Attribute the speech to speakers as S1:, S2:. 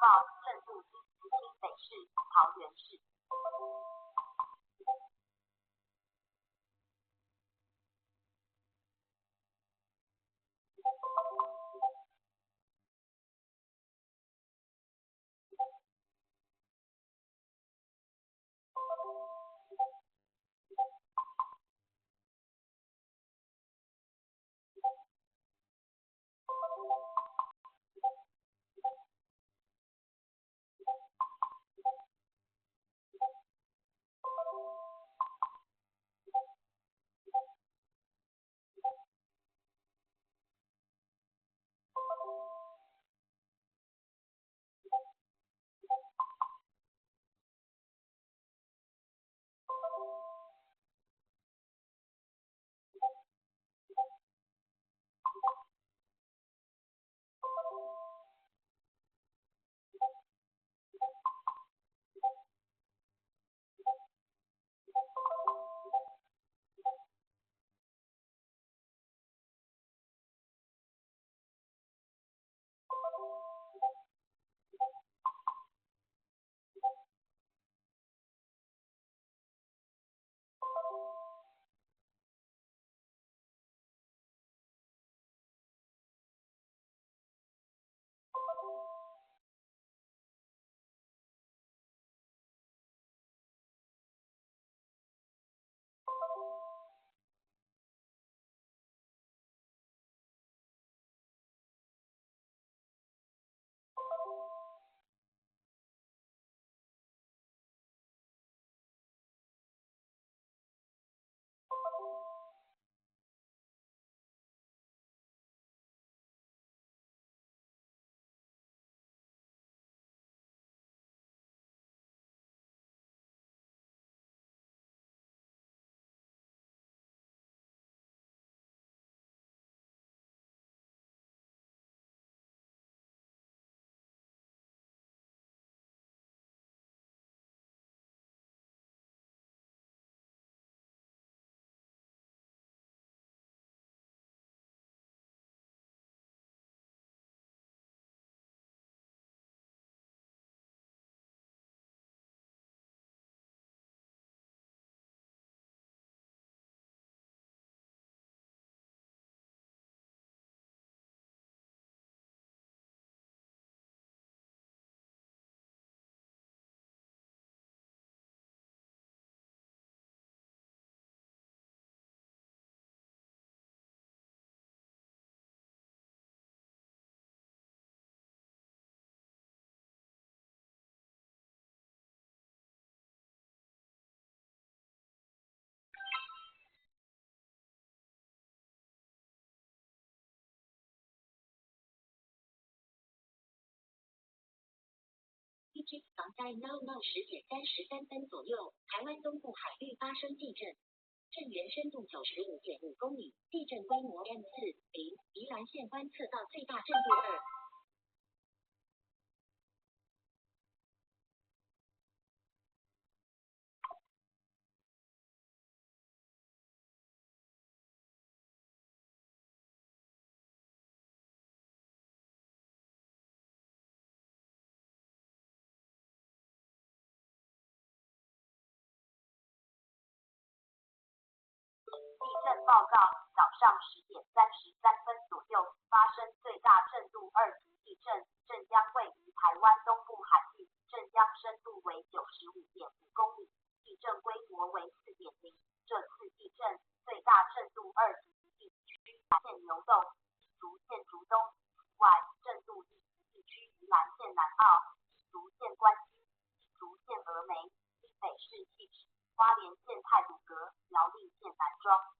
S1: 号，震度1级，新北市、桃园市。
S2: 防灾10点33分左右，台湾东部海域发生地震，震源深度95.5公里，地震规模 M4，宜兰县观测到最大震度2。
S1: 地震报告：早上10点33分左右，发生最大震度2级地震，震央位于台湾东部海域，震央深度为95.5公里，地震规模为4.0。这次地震最大震度2级地区线流动，竹县竹东，外震度1级地区宜兰县南澳、竹县关西、竹县峨眉、新北市汐止、花莲县太鲁阁、苗栗县南庄。